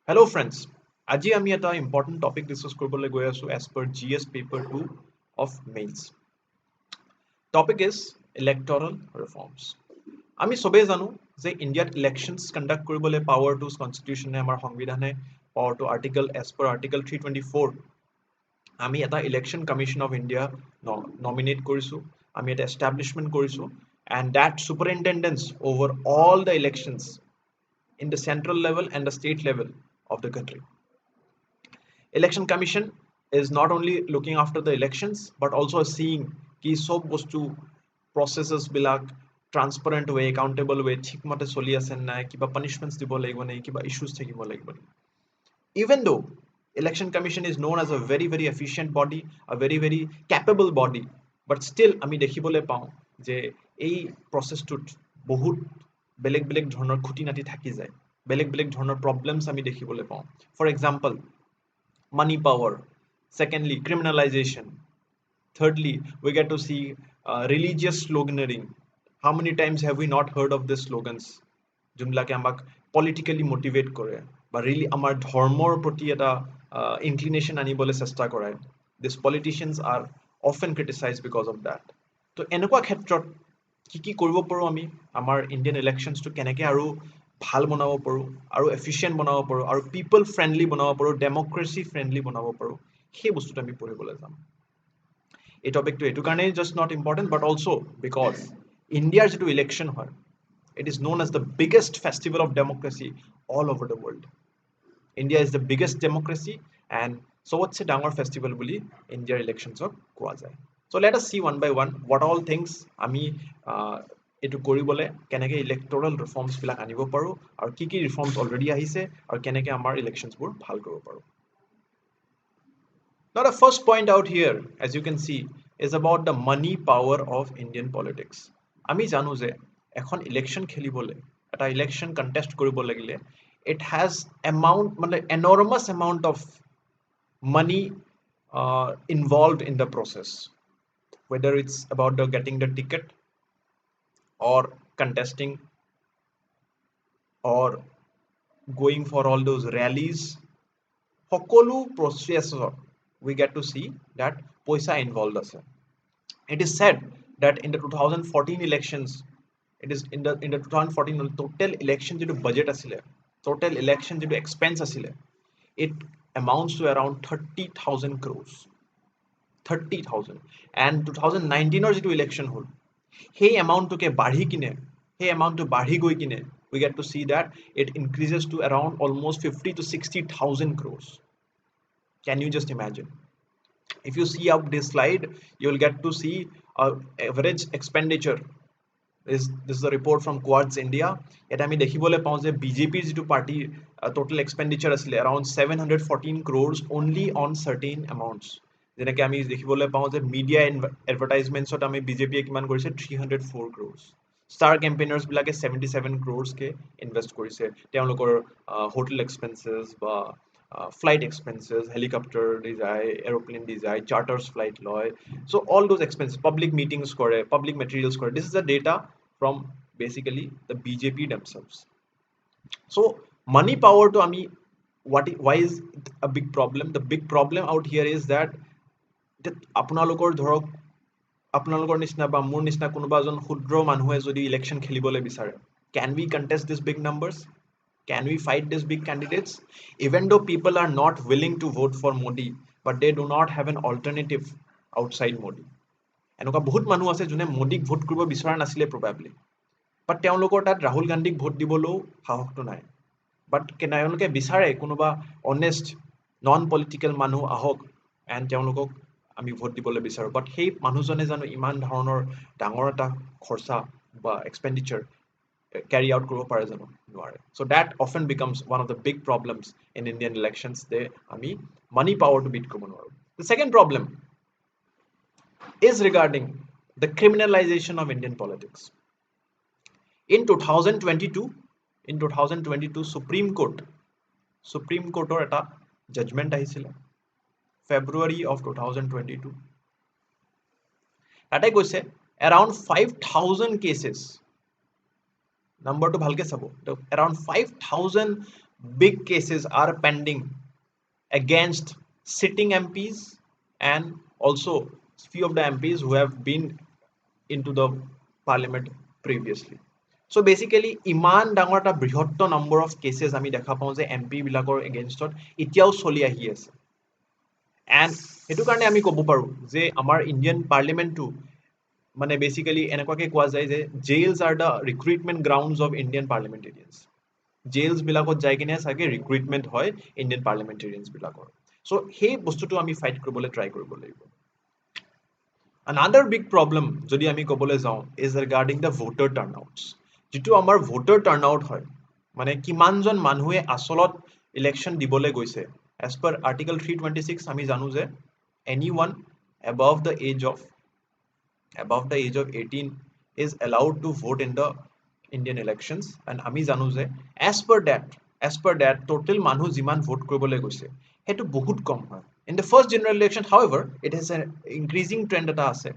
Hello friends, আজি আমি এটা important topic discuss কৰিবলৈ গৈ আছো as per GS paper 2 of mains. Topic is electoral reforms. আমি সবেই জানো যে ইণ্ডিয়াত elections conduct কৰিবলৈ power to constitution আমাৰ সংবিধানে power to article as per article 324 আমি এটা election commission of India nominate কৰিছো আমি এটা establishment কৰিছো and that superintendence over all the elections in the central level and the state level of the country. Election Commission is not only looking after the elections but also seeing ki sob bostu processes bilak transparent way, accountable way, thik mote choli ase nai, kiba punishments dibo lagibo nai, kiba issues thakibo lagibo. Even though Election Commission is known as a very efficient body, a very capable body, but still ami dekhibole pao je ei process tut bahut beleg dhৰণৰ খুটি নাটি থাকি যায়, বেলেগ ধৰণৰ problems আমি দেখিবলৈ পাওঁ. For example, money power. Secondly, criminalization. Thirdly, we get to see religious sloganeering. How many times have we not heard of these slogans? Jumlake amak politically motivate kore, but really amar dharmor proti eta inclination anibole chesta korai. These politicians are often criticized because of that. So enekwa khetrot কি কৰিব পাৰো আমি আমাৰ Indian ইলেকশনছটো কেনেকৈ আৰু ভাল বনাব পাৰো আৰু এফিচিয়েন্ট বনাব পাৰো আৰু পিপল ফ্ৰেন্ডলি বনাব পাৰো, ডেমক্ৰেসি ফ্ৰেন্ডলি বনাব পাৰো, সেই বস্তুটো আমি পঢ়িবলৈ যাম। এই টপিকটো এটো কাৰণে just not important but also because ইণ্ডিয়াৰ যেটো ইলেকশন হয়, it is known as the biggest festival of democracy all over the world. India is the biggest democracy and so what's a ডাঙৰ festival বুলি ইণ্ডিয়াৰ ইলেকশনছক কোৱা যায়. So let us see one by one what all things আমি এটো কৰিবলে কেনেকৈ ইলেক্টৰাল reforms বিলাক আনিব পাৰো আৰু কি ৰিফৰ্মছ অলৰেডি আহিছে আৰু কেনেকৈ আমাৰ ইলেকশনছ বোৰ ভাল কৰিব পাৰো. Now the first point out here, as you can see, is about the money power of Indian politics. আমি জানো যে এখন ইলেকশন খেলিবলে, এটা ইলেকশন কন্টেস্ট কৰিব লাগিলে, it has amount মানে enormous amount of money involved in the process, whether it's about getting the ticket or contesting or going for all those rallies. Hokolu process we get to see that poisa involved ase. It is said that in the 2014 elections, it is in the 2014 total election jeto budget asile, total election jeto expense asile, it amounts to around 30,000 crores. 30,000. And 2019 or jeto election hol, hey amount to ke badhi kine, hey amount to badhi goi kine, we get to see that it increases to around almost 50 to 60,000 crores. Can you just imagine? If you see up this slide, you will get to see average expenditure. This is the report from QUARTZ India. Eta ami dekhibole pao je BJP jitu party total expenditure asile around 714 crores only on certain amounts. যেনেকে আমি দেখিবলৈ পাওঁ যে media এডভাৰটাইজমেন্টছত আমি বিজেপিয়ে কিমান কৰিছে 304 crores. Star campaigners বিলাকে 77 crores কে ইনভেস্ট কৰিছে তেওঁলোকৰ হোটেল এক্সপেন্সেস বা flight expenses, helicopter di jai, aeroplane di jai, charters flight loy. So all those expenses, public meetings kore, public materials kore. This is the data from basically the BJP themselves. So money power to ami why is a big problem? The big problem out here is that আপোনালোকৰ ধৰক আপোনালোকৰ নিচিনা বা মোৰ নিচিনা কোনোবা এজন ক্ষুদ্ৰ মানুহে যদি ইলেকশন খেলিবলৈ বিচাৰে, can we contest these big numbers? Can we fight these big candidates? Even though people are not willing to vote for Modi, but they do not have an alternative outside Modi. এনেকুৱা বহুত মানুহ আছে যোনে মোদীক vote কৰিব বিচৰা নাছিলে probably, but তেওঁলোকৰ তাত ৰাহুল গান্ধীক ভোট দিবলৈও সাহসটো নাই, but তেওঁলোকে বিচাৰে কোনোবা honest non political মানুহ আহক and তেওঁলোকক আমি ভোট দিবলৈ বিচাৰো, but সেই মানুহজনে জানো ইমান ধৰণৰ ডাঙৰ এটা খৰচা বা expenditure carry out koro pare jano noare. So that often becomes one of the big problems in Indian elections. They ami money power to beat kobo noaru. The second problem is regarding the criminalization of Indian politics. In 2022 Supreme Court or eta judgment ahisile February of 2022 tatai koise around 5,000 cases, number to bhalke sabo, around 5,000 big cases are pending against sitting MPs and also few of the MPs who have been into the parliament previously. So basically iman dangor eta brihatto number of cases ami dekha pau je MP bilakor against etiao choli ahi ase, and hetu karone ami kobo paru je amar Indian parliament to মানে basically এনেকুৱাকে কোৱা যায় যে jails are the recruitment grounds of Indian parliamentarians. jails বিলাকত যাই কিনে চাগে recruitment হয় ইণ্ডিয়ান পাৰ্লিমেণ্টেৰিয়ানছ বিলাকৰ. সো সেই বস্তুটো আমি ফাইট কৰিবলৈ ট্ৰাই কৰিব লাগিব. Another big problem যদি আমি ক'বলৈ যাওঁ is regarding the voter turnouts. যিটো আমাৰ voter turnout হয় মানে কিমানজন মানুহে আসলত ইলেকশ্যন দিবলৈ গৈছে. As per article 326 আমি জানো যে anyone above the age of 18 is allowed to vote in the Indian elections, and ami janu je as per that total মানুহ jiman vote koribole goise hetu bahut kom hoy in the first general election. However, it has an increasing trend eta ase.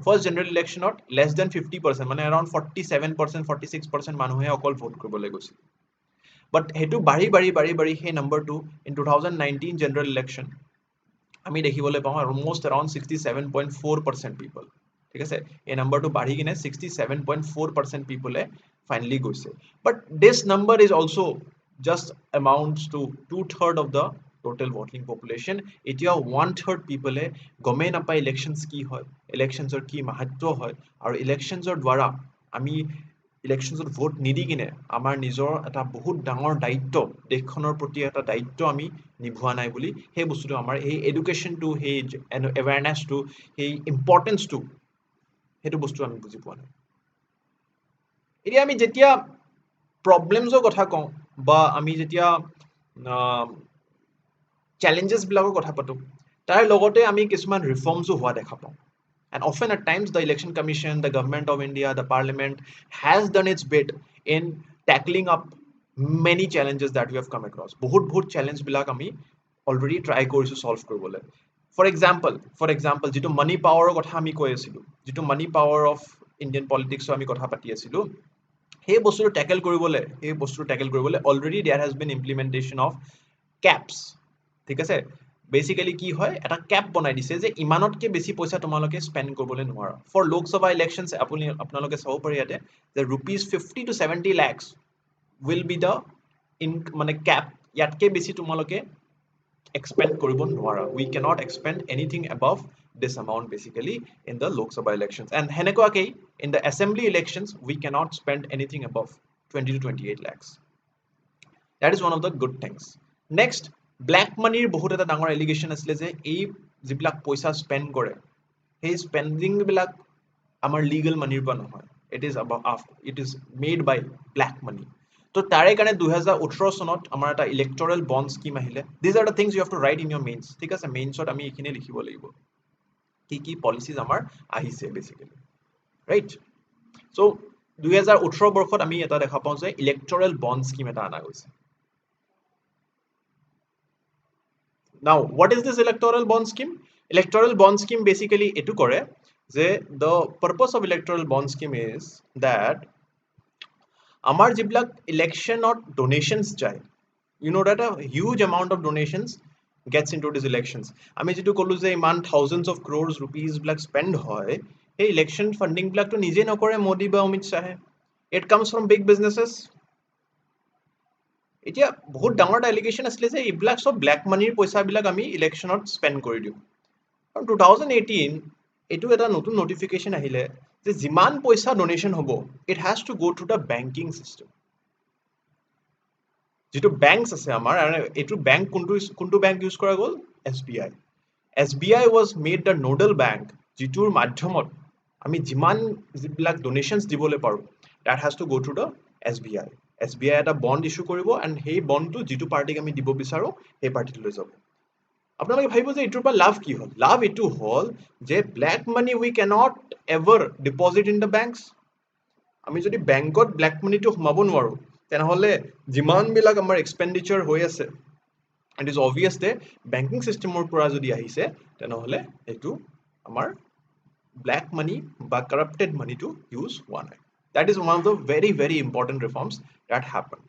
First general election not less than 50%, mane around 47% 46% মানুহে অকল vote koribole goise, but hetu bari he number 2 in 2019 general election আমি দেখিবলৈ পাওঁ almost around 67.4% people. ঠিক আছে, এই নাম্বাৰটো বাঢ়ি কিনে 67.4% পিপলে ফাইনালি গৈছে. But this number is also just amounts to 2/3 of the total voting population. এতিয়া 1/3 পিপলে গমেই নাপায় ইলেকশ্যনছ কি হয়, ইলেকশ্যনছৰ কি মাহাত্ব হয়, আৰু ইলেকশ্যনছৰ দ্বাৰা আমি ইলেকশ্যনছত ভোট নিদি কিনে আমাৰ নিজৰ এটা বহুত ডাঙৰ দায়িত্ব, দেশখনৰ প্ৰতি এটা দায়িত্ব আমি নিভোৱা নাই বুলি সেই বস্তুটো আমাৰ এই এডুকেশ্যনটো, সেই এৱেৰনেছটো, সেই ইম্পৰ্টেঞ্চটো, সেইটো বস্তু আমি বুজি পোৱা নাই. এতিয়া আমি যেতিয়া প্ৰব্লেমছৰ কথা কওঁ বা আমি যেতিয়া চেলেঞ্জেছ বিলাকৰ কথা পাতোঁ, তাৰ লগতে আমি কিছুমান ৰিফৰ্মছো হোৱা দেখা পাওঁ. And often at times the Election Commission, the Government of India, the Parliament has done its bit in tackling up many challenges that we have come across. বহুত challenge bilak ami already try korisu solve koribole. For example jitu money power kotha ami koi asilu, jitu money power of Indian politics ami kotha pati asilu, hey bostu tackle koribole already there has been implementation of caps. ঠিক আছে, basically কি হয় এটা cap বনাই দিছে যে ইমানতকে বেছি পইচা তোমালোকে স্পেন্ড কৰিবলৈ নোৱাৰা. ফৰ লোকসভা ইলেকশ্যনছ আপোনালোকে চাব পাৰি ইয়াতে যে ₹50 to 70 lakhs will be the মানে ক্যাপ. ইয়াতকে বেছি তোমালোকে expend কৰিব নোৱাৰা. We cannot expend anything above this amount basically in the Lok Sabha elections, and henekwake in the assembly elections we cannot spend anything above 20 to 28 lakhs. That is one of the good things. Next, black মানিৰ বহুত এটা ডাঙৰ allegation আছিলে যে এই যিবিলাক পইচা spend কৰে সেই স্পেণ্ডিংবিলাক আমাৰ লিগেল মানিৰ পৰা নহয়, it is made by black money. তো তাৰে কাৰণে 2018 চনত আমাৰ এটা ইলেক্টৰেল বণ্ড স্কিম আহিলে. These are the things you have to write in your mains. ঠিক আছে, মেইনছত আমি এইখিনি লিখিব লাগিব কি পলিচিজ আমাৰ আহিছে বেচিকেলি, ৰাইট? চ' 2018 বৰ্ষত আমি এটা দেখা পাওঁ যে ইলেক্টৰেল বণ্ড স্কিম এটা অনা গৈছে. Now, what is this electoral bond scheme? Electoral bond scheme basically etu kore je the purpose of electoral bond scheme is that amar jiblak election or donations jai, you know that a huge amount of donations gets into these elections. Ami jitu kolu je iman thousands of crores rupees blak spend hoy, hey election funding blak to nije nokore Modi ba Amit Shah, it comes from big businesses. এতিয়া বহুত ডাঙৰ এটা allegation আছিলে যে এইবিলাক সব black মানিৰ পইচাবিলাক আমি ইলেকশ্যনত স্পেণ্ড কৰি দিওঁ. আৰু 2018 এইটো এটা নতুন নটিফিকেশ্যন আহিলে যে যিমান পইচা ডোনেশ্যন হ'ব it has to go through the banking system. যিটো বেংকছ আছে আমাৰ, এইটো বেংক কোনটো বেংক ইউজ কৰা গ'ল? SBI. SBI was made the nodal bank, যিটোৰ মাধ্যমত আমি যিমান যিবিলাক ডোনেশ্যনছ দিবলৈ পাৰোঁ that has to go through the SBI. SBI এটা বণ্ড ইস্যু কৰিব এণ্ড সেই বণ্ডটো যিটো পাৰ্টিক আমি দিব বিচাৰোঁ সেই পাৰ্টিটোলৈ যাব. আপোনালোকে ভাবিব যে এইটোৰ পৰা লাভ কি হ'ল? লাভ এইটো হ'ল যে black money we cannot ever deposit in the banks. আমি যদি বেংকত ব্ল্যাক মানিটো সোমাব নোৱাৰোঁ তেনেহ'লে যিমানবিলাক আমাৰ এক্সপেণ্ডিচাৰ হৈ আছে ইট ইজ অবভিয়াছ যে বেংকিং চিষ্টেমৰ পৰা যদি আহিছে তেনেহ'লে এইটো আমাৰ ব্ল্যাক মানি বা কাৰাপ্টেড মানিটো ইউজ হোৱা নাই. That is one of the very, very important reforms that happened.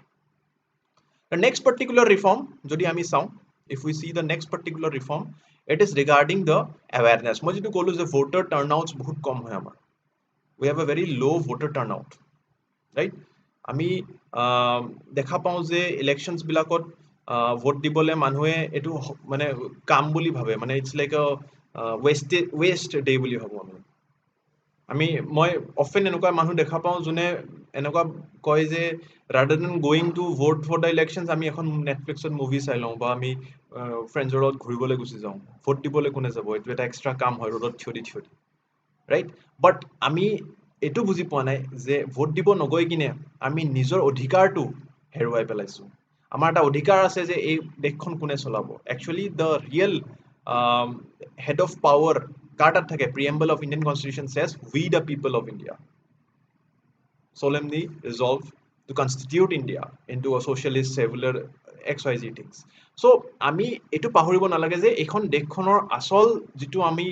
The next particular reform, jodi ami saw, if we see the next particular reform, it is regarding the awareness. Moi jitu kolu je voter turnouts bahut kom hoy amar. We have a very low voter turnout, right? আমি দেখা পাওঁ যে elections বিলাকত vote দিবলৈ মানুহে এইটো মানে কাম বুলি ভাবে, মানে ইটছ লাইক ৱেষ্ট ডে বুলি ভাবোঁ মই অফেন এনেকুৱা মানুহ দেখা পাওঁ যোনে এনেকুৱা কয় যে rather than going to vote for the elections আমি এখন নেটফ্লিক্সত মুভি চাই লওঁ বা আমি ফ্ৰেণ্ডছৰ লগত ঘূৰিবলৈ গুচি যাওঁ, ভোট দিবলৈ কোনে যাব, এইটো এটা এক্সট্ৰা কাম হয় ৰ'দত থিয় দি ৰাইট? বাট আমি এইটো বুজি পোৱা নাই যে ভোট দিব নগৈ কিনে আমি নিজৰ অধিকাৰটো হেৰুৱাই পেলাইছোঁ। আমাৰ এটা অধিকাৰ আছে যে এই দেশখন কোনে চলাব। Actually the real head of power কাৰ তাত থাকে? Preamble of Indian constitution says we the people of India solemnly resolve to constitute India into a socialist, secular, XYZ things. So আমি এইটো পাহৰিব নালাগে যে এইখন দেশখনৰ আচল যিটো আমি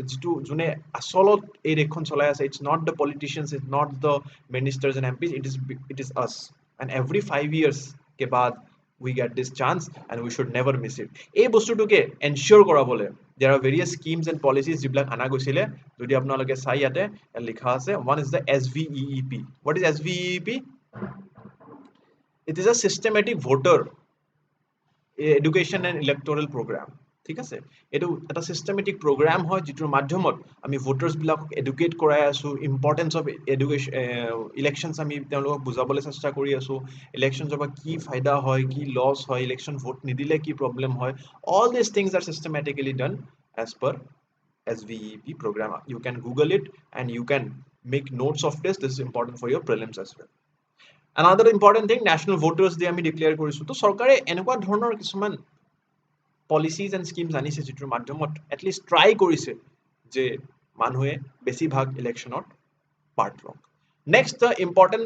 যিটো যোনে আচলত এই দেশখন চলাই আছে, it's not the politicians, it's not the ministers and MPs, it is us. And every 5 years ke baad we get this chance and we should never miss it. এই বস্তুটোকে এনশিওৰ কৰাবলৈ there are various schemes and policies যিবিলাক আনা গৈছিলে, যদি আপোনালোকে চাই ইয়াতে লিখা আছে, one is the SVEEP. What is SVEEP? It is a systematic voter education and electoral program. ঠিক আছে, এইটো এটা চিষ্টেমেটিক প্ৰগ্ৰাম হয় যিটোৰ মাধ্যমত আমি ভোটাৰ্ছ বিলাকক এডুকেট কৰাই আছো, ইম্পৰ্টেঞ্চ অফ এডুকেশ্যন ইলেকশ্যনছ আমি তেওঁলোকক বুজাবলৈ চেষ্টা কৰি আছো, ইলেকশ্যনছৰ পৰা কি ফাইদা হয়, কি লছ হয়, ইলেকশ্যন ভোট নিদিলে কি প্ৰব্লেম হয়, all these things are systematically done as per SVEP program. You can Google it and you can make notes of this. This is important for your prelims as well. Another important thing, national voters day আমি declare কৰিছো। তো চৰকাৰে এনেকুৱা ধৰণৰ কিছুমান policies and schemes আনিছে যিটোৰ মাধ্যমত at least try কৰিছে যে মানুহে বেছিভাগ ইলেকশ্যনত পাৰ্ট লওক। Next, the important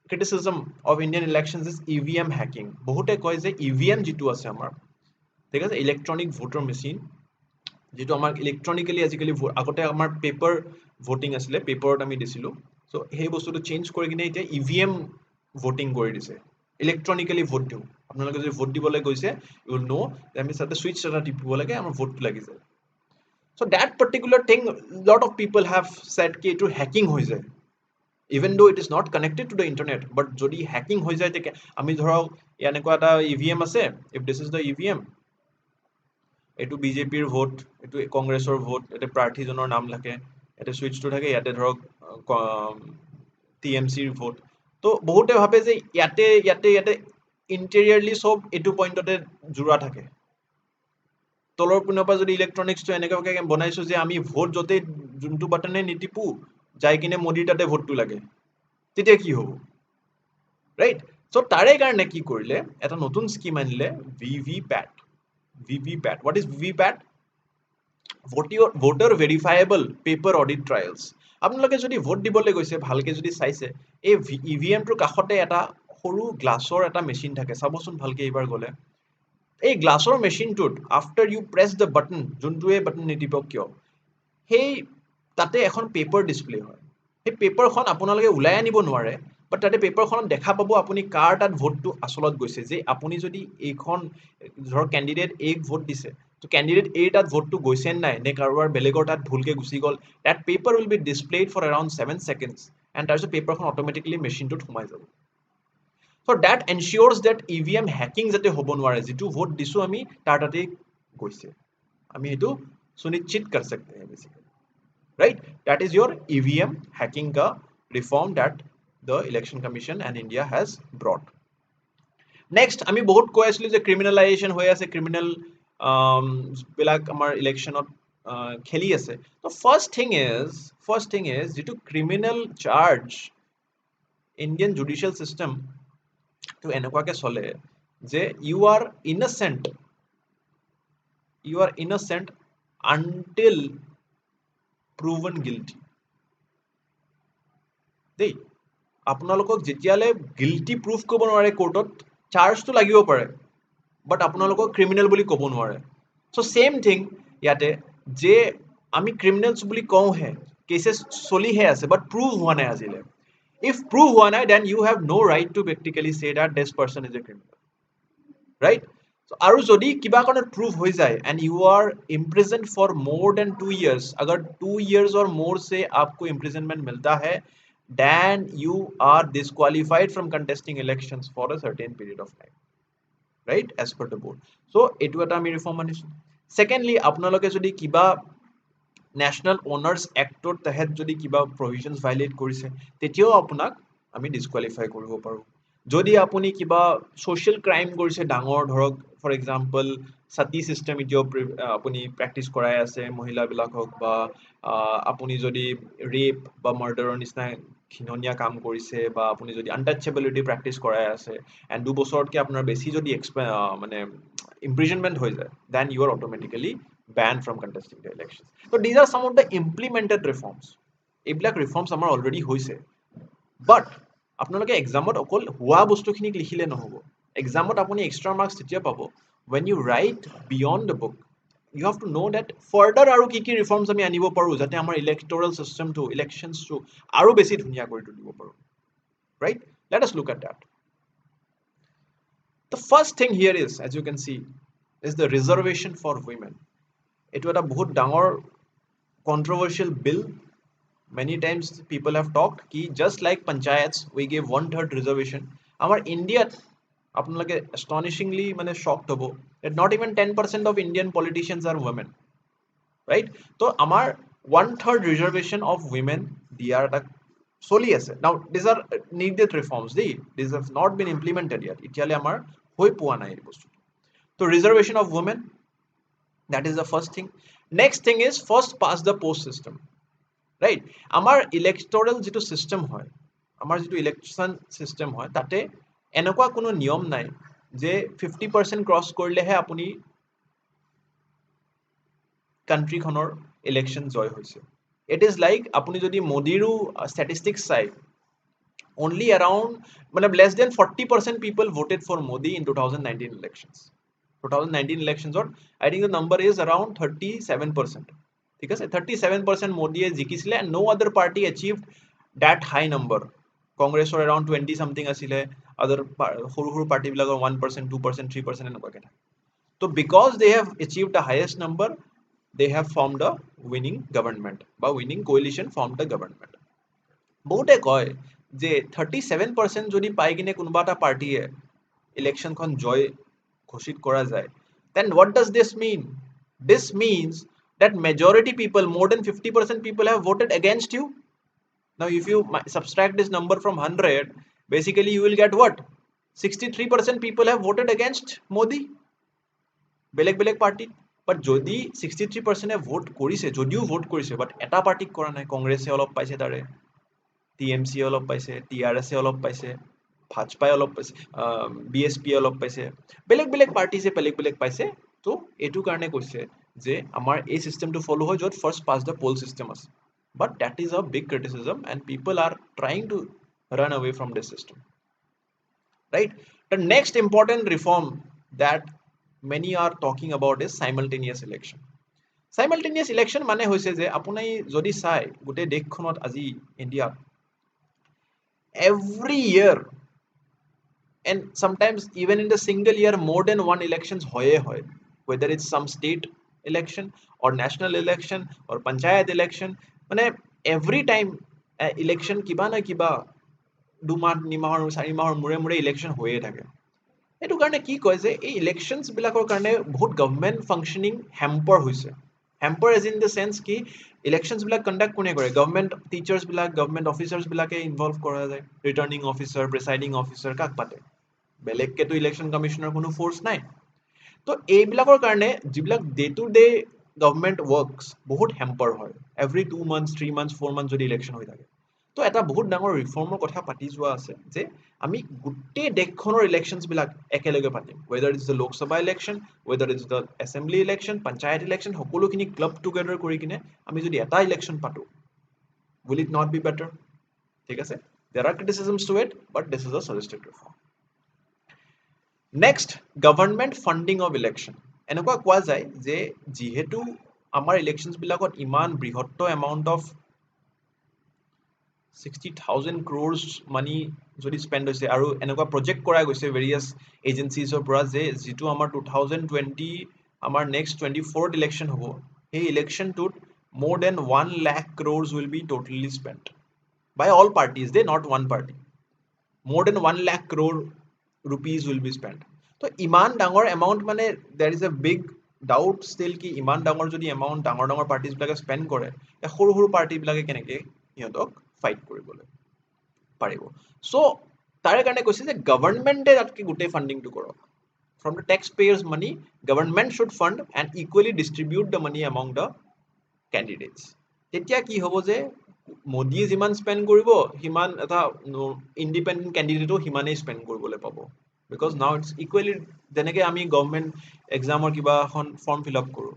criticism of Indian elections is EVM hacking. বহুতে কয় যে EVM যিটো আছে আমাৰ, ঠিক আছে, ইলেকট্ৰনিক ভোটাৰ মেচিন, যেটো আমাৰ ইলেকট্ৰনিক্যালি আজিকালি আগতে আমাৰ পেপাৰ ভোটিং আছিলে, পেপাৰত আমি দিছিলো, সো সেই বস্তুটো চেঞ্জ কৰি কিনে এতিয়া EVM ভোটিং কৰি দিছে, ইলেকট্ৰনিক্যালি ভোট দিওঁ। আপোনালোকে যদি ভোট দিবলৈ গৈছে, ইউ উইল নো যে আমি সাথে সুইচ এটা টিপিব লাগে, আমাৰ ভোটটো লাগি যায়। So that particular thing lot of people have said কি এইটো হ্যাকিং হৈ যায়, even though it is not connected to the internet, but যদি হ্যাকিং হৈ যায় তেতিয়া আমি ধৰক এনেকুৱা এটা EVM আছে, if this is the EVM, এইটো বিজেপিৰ ভোট, এইটো কংগ্ৰেছৰ ভোট, এটা প্ৰাৰ্থীজনৰ নাম থাকে, এটা সুইচটো থাকে, ইয়াতে ধৰক TMCৰ ভোট। তো বহুতে ভাবে যে ইয়াতে ইন্টেৰিয়ৰলি সব এইটো পইণ্টতে জুৰা থাকে। তলৰ পিনৰ পৰা যদি ইলেক্ট্ৰনিক্সটো এনেকুৱাকৈ বনাইছো যে আমি ভোট য'তে যোনটো বাটনে নিটিপু যাই কিনে মোদীৰ তাতে ভোটটো লাগে, তেতিয়া কি হ'ব, ৰাইট? সো তাৰে কাৰণে কি কৰিলে, এটা নতুন স্কিম আনিলে, VVPAT. VVPAT. What is VVPAT? Voter Verifiable Paper Audit Trials. আপোনালোকে যদি ভোট দিবলৈ গৈছে, ভালকে যদি চাইছে, এই EVMটোৰ কাষতে এটা সৰু গ্লাছৰ এটা মেচিন থাকে, চাবচোন ভালকে এইবাৰ গ'লে। এই গ্লাছৰ মেচিনটোত after you press the button, যোনটোৱে বাটন নিটিপক কিয়, সেই তাতে এখন পেপাৰ ডিসপ্লে হয়। সেই পেপাৰখন আপোনালোকে ওলাই আনিব নোৱাৰে, বাট তাতে পেপাৰখনত দেখা পাব আপুনি কাৰ তাত ভোটটো আচলত গৈছে। যে আপুনি যদি এইখন ধৰক কেণ্ডিডেট এ ভোট দিছে, তো কেণ্ডিডেট এ তাত ভোটটো গৈছে নাই, নে কাৰোবাৰ বেলেগৰ তাত ভুলকে গুচি গ'ল, that paper will be displayed for around 7 seconds and তাৰপিছত পেপাৰখন অট'মেটিকলি মেচিনটোত সোমাই যাব। So that ensures that EVM hacking যাতে হ'ব নোৱাৰে, যিটো ভোট দিছো আমি তাৰ তাতে গৈছে, আমি এইটো সুনিশ্চিত कर सकते हैं basically, right? That is your EVM hacking ka reform that the election commission and India has brought. Next, আমি বহুত কৈ আছিলো যে ক্ৰিমিনেলাইজেশ্যন হৈ আছে, ক্ৰিমিনেল বিলাক আমাৰ ইলেকশ্যনত খেলি আছে। তো ফাৰ্ষ্ট থিং ইজ যিটো criminal charge Indian judicial system তো এনেকুৱাকে চলে যে you are innocent until proven guilty. দেই, আপোনালোকক যেতিয়ালে গিল্টি প্ৰুফ কৰিব নোৱাৰে কোৰ্টত, চাৰ্জটো লাগিব পাৰে, বাট আপোনালোকক ক্ৰিমিনেল বুলি ক'ব নোৱাৰে। সো সেম থিং ইয়াতে, যে আমি ক্ৰিমিনেলছ বুলি কওঁহে, কেছেছ চলিহে আছে, বাট প্ৰুভ হোৱা নাই আজিলে। If prove হোৱা নাই, then you have no right to practically say that this person is a criminal, right? So আৰু যদি কিবা কাৰণত prove হৈ যায় and you are imprisoned for more than 2 years, अगर 2 years or more से आपको imprisonment मिलता है, then you are disqualified from contesting elections for a certain period of time, right, as per the board. So এটো এটা আমি reform আনিছো. Secondly, আপোনালোকে যদি কিবা National Owners Actor তেহেত যদি কিবা provisions violate কৰিছে, তেতিয়াও আপোনাক আমি disqualify কৰিব পাৰো. যদি আপুনি কিবা social crime কৰিছে ডাঙৰ, ধৰক for example sati system এতিয়াও আপুনি practice কৰাই আছে মহিলাবিলাকক, বা আপুনি যদি rape বা murderer নিচিনা ঘিননীয়া কাম কৰিছে, বা আপুনি যদি untouchability practice কৰাই আছে and 2 বছৰতকৈ আপোনাৰ বেছি যদি মানে imprisonment হৈ যায়, then you are automatically banned from contesting the elections. So these are some of the implemented reforms. এইবিলাক reforms আমাৰ already হৈছে, but আপোনালোকে examত অকল হোৱা বস্তুখিনিক লিখিলে নহব. examত আপুনি extra marks তেতিয়া পাব when you write beyond the book. You have to know that further আৰু কি কি reforms আমি আনিব পাৰো যাতে আমাৰ electoral system to elections to আৰু বেছি ধুনীয়া কৰি তুলিব পাৰো, right? Let us look at that. The first thing here is, as you can see, is the reservation for women. It was a bahut dangor controversial bill. Many times people have talked ki just like panchayats we gave 1/3 reservation. Our India apnaloke astonishingly mane shocked hobo that not even 10% of Indian politicians are women, right? So amar 1/3 reservation of women diar ta soli ase. Now these are needed reforms. These have not been implemented yet. Itiale amar hoi pua nai ei bostu. So reservation of women, that is the first thing. Next thing is first past the post system, right? Amar electoral jitu system hoy, amar jitu election system hoy, tate enokwa kono niyom nai je 50% cross korilehe apuni country khonor election joy hoise. It is like apuni jodi modiru statistics sai, only around less than 40% people voted for Modi in 2019 elections. 2019 elections, or I think the number is around 37%. ठीक है, 37% Modi जिकिছিলে and no other party achieved that high number. Congress or around 20 something asile, other huru party bilago 1%, 2%, 3% এনেকুৱা কেটা. So because they have achieved the highest number, they have formed a winning government, বা winning coalition formed the government. বহুতে কয় যে 37% যদি পাই কিনে কোনোবা এটা পাৰ্টিয়ে ইলেকশ্যনখন জয় ঘোষিত কৰা যায়, then what does this mean? This means that majority people, more than 50% people have voted against you. Now if you subtract this number from 100, basically you will get what? 63% people have voted against Modi, বেলেগ বেলেগ party. But যদি 63% vote কৰিছে, যদিও vote কৰিছে, but এটা পাৰ্টিক কৰা নাই, কংগ্ৰেছে অলপ পাইছে, তাৰে TMC অলপ পাইছে, TRS অলপ পাইছে, ভাজপাই অলপ পাইছে, BSP অলপ পাইছে, বেলেগ বেলেগ পাৰ্টিছে বেলেগ বেলেগ পাইছে. তো এইটো কাৰণে কৈছে যে আমাৰ এই সিস্টেমটো ফলো হয় য'ত first past the pole system আছে. But that is a big criticism and people are trying to run away from this system, right? The next important reform that many are talking about is simultaneous election. Simultaneous election মানে হৈছে যে আপুনি যদি চাই গোটেই দেশখনত আজি ইণ্ডিয়াত every year and sometimes even in the single year more than one elections hoye, whether it's some state election or national election or panchayat election, মানে every time election kiba na kiba 2 মাহ 3 মাহৰ 4 মাহৰ মূৰে election hoye থাকে. এটো কাৰণে কি কয় যে এই elections বিলাকৰ কাৰণে বহুত government functioning hamper হৈছে. Hamper as in the sense ki elections bilak conduct kone kore, government teachers bilak, government officers bilake involve kora jay, returning officer, presiding officer kak pate, belek ke to election commissioner kono force nai. To ei bilakor karone jibilak day to day government works bahut hamper hoy. Every 2 months 3 months 4 months jodi election hoy thake. তো এটা বহুত ডাঙৰ ৰিফৰ্মৰ কথা পাতি যোৱা আছে যে আমি গোটেই দেশখনৰ ইলেকশ্যনছ বিলাক একেলগে পাতিম, whether it's the Lok Sabha election, whether it's the assembly election, panchayat election, সকলোখিনি ক্লাব টুগেদাৰ কৰি কিনে আমি যদি এটা ইলেকশ্যন পাতো, will it not be better? ঠিক আছে, there are criticisms to it, but this is a suggested reform. Next, government funding of election. এনেকুৱা কোৱা যায় যে যিহেতু আমাৰ ইলেকশ্যনছ বিলাকত ইমান বৃহত্ত এমাউণ্ট অফ 60,000 crores money যদি spend হৈছে আৰু এনেকুৱা project কৰা গৈছে various agencies ৰ পৰা যে যিটো আমাৰ 2020 আমাৰ next 24th election হ'ব এই election টোত more than 1 lakh crores will be totally spent by all parties, they not one party. More than 1 lakh crore rupees will be spent. So iman dangor amount mane there is a big doubt still ki iman dangor jodi amount dangor parties bilage spend kore e horu horu party bilage keneke hiyotok fight koribole paribo. So tare karone koise je government e atki gutei funding to korok. From the taxpayers money government should fund and equally distribute the money among the candidates. Tetia ki hobo je মোদীয়ে যিমান spend কৰিব হিমান এটা independent ক্যান্ডিডেটও হিমানেই spend কৰিবলৈ পাব because now it's equally যেনেকৈ আমি government এক্সামৰ কিবা এখন ফৰ্ম ফিল আপ কৰোঁ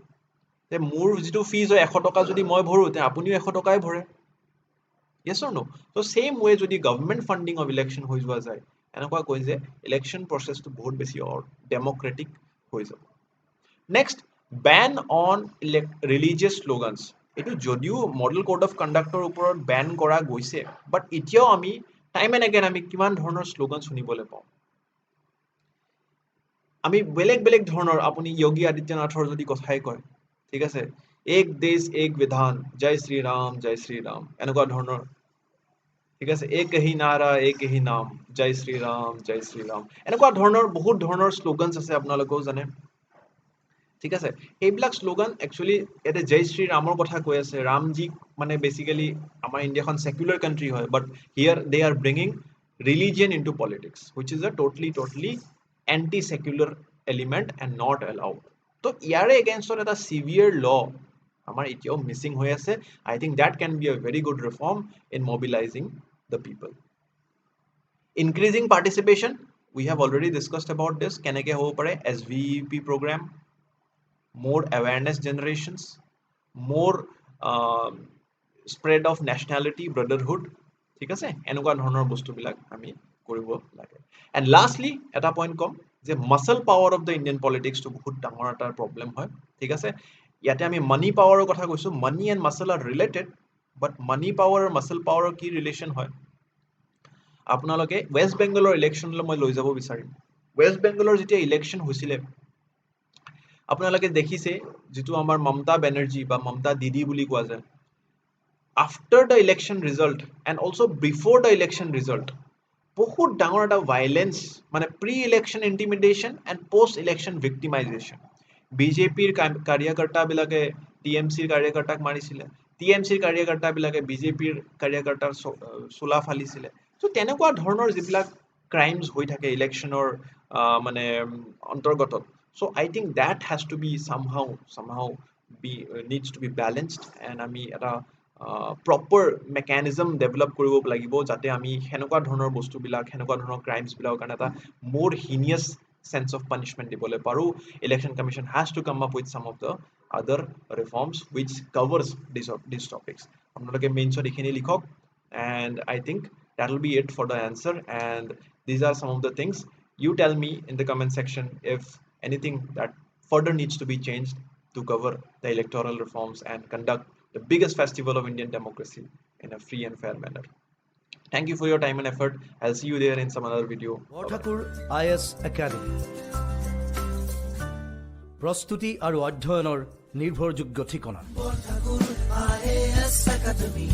তে মোৰ যিটো ফিজ হয় 100 টকা যদি মই ভৰোঁ তে আপুনিও 100 টকাই ভৰে yes or no so same way যদি গভৰ্ণমেণ্ট ফান্ডিং অফ ইলেকশ্যন হৈ যোৱা যায় এনেকুৱা কৈ যে ইলেকশ্যন প্ৰচেছটো বহুত বেছি ডেমক্ৰেটিক হৈ যাব next ban on religious slogans এটো যদিও মডেল কোড অফ কন্ডাক্টৰ ওপৰত ব্যান কৰা গৈছে বাট এতিয়াও আমি টাইম এণ্ড এগেইন আমি কিমান ধৰণৰ শ্লোগান শুনিবলৈ পাওঁ আমি বেলেগ বেলেগ ধৰণৰ আপুনি যোগী আদিত্যনাথৰ যদি কথাই কয় ঠিক আছে এক দেশ এক বিধান জয় শ্ৰী ৰাম এনেকুৱা ধৰণৰ ঠিক আছে এক হি নাৰা এক হি নাম জয় শ্ৰী ৰাম এনেকুৱা ধৰণৰ বহুত ধৰণৰ শ্লোগানছ আছে আপোনালোকেও জানে ঠিক আছে এইবিলাক শ্লোগান একচুয়ালি এতে জয় শ্ৰী ৰামৰ কথা কৈ আছে ৰামজি মানে বেসিক্যালি আমাৰ ইন্ডিয়াখন সেকুলাৰ কান্ট্ৰি হয় but here they are bringing religion into politics which is a totally anti secular element and not allowed তো ইয়াৰে এগেইনষ্টত এটা সিভিয়াৰ ল আমাৰ এতিয়াও মিসিং হৈ আছে I think that can be a very good reform in mobilizing the people increasing participation we have already discussed about this কেনেকে হ'ব পাৰে SVP program more awareness generations, more spread of nationality, brotherhood. ঠিক আছে এনেকুৱা ধৰণৰ বস্তুবিলাক আমি কৰিব লাগে and lastly এটা পইণ্ট কম যে muscle power of the Indian politics টো বহুত ডাঙৰ এটা প্ৰবলেম হয় ঠিক আছে ইয়াতে আমি মানি পাৱাৰৰ কথা কৈছো money and muscle are related but money power আৰু মাসল পাৱাৰৰ কি ৰিলেশ্যন হয় আপোনালোকে ৱেষ্ট বেংগলৰ ইলেকশ্যনলৈ মই লৈ যাব বিচাৰিম ৱেষ্ট বেংগলৰ যেতিয়া ইলেকশ্যন হৈছিলে আপোনালোকে দেখিছে যেটো আমাৰ মমতা বেনাৰ্জি বা মমতা দিদি বুলি কোৱা যায় after the election result and also before the election result বহুত ডাঙৰ এটা ভাইলেন্স মানে pre election intimidation and post election victimization বিজেপিৰ কাৰ্যকৰ্তা বিলাকে টিএমসিৰ কাৰ্যকৰ্তাক মাৰিছিলে টিএমসিৰ কাৰ্যকৰ্তা বিলাকে বিজেপিৰ কাৰ্যকৰ্তাৰ সোলা ফালিছিলে সো তেনেকুৱা ধৰণৰ যিবিলাক ক্ৰাইমছ হৈ থাকে ইলেকশ্যনৰ মানে অন্তৰ্গত so I think that has to be somehow be needs to be balanced and ami eta proper mechanism develop koribo lagibo jate ami henokwa dhonor bostu bilak henokwa dhonor crimes bilak karone eta more heinous sense of punishment dibole paru election commission has to come up with some of the other reforms which covers these topics apnaloke main so ekhini likhok and I think that will be it for the answer and these are some of the things you tell me in the comment section if anything that further needs to be changed to cover the electoral reforms and conduct the biggest festival of Indian democracy in a free and fair manner. Thank you for your time and effort. I'll see you there in some other video. Borthakur IAS Academy. Prostuti aru adhyayoner nirbhorjogyo thikona. Borthakur IAS Academy.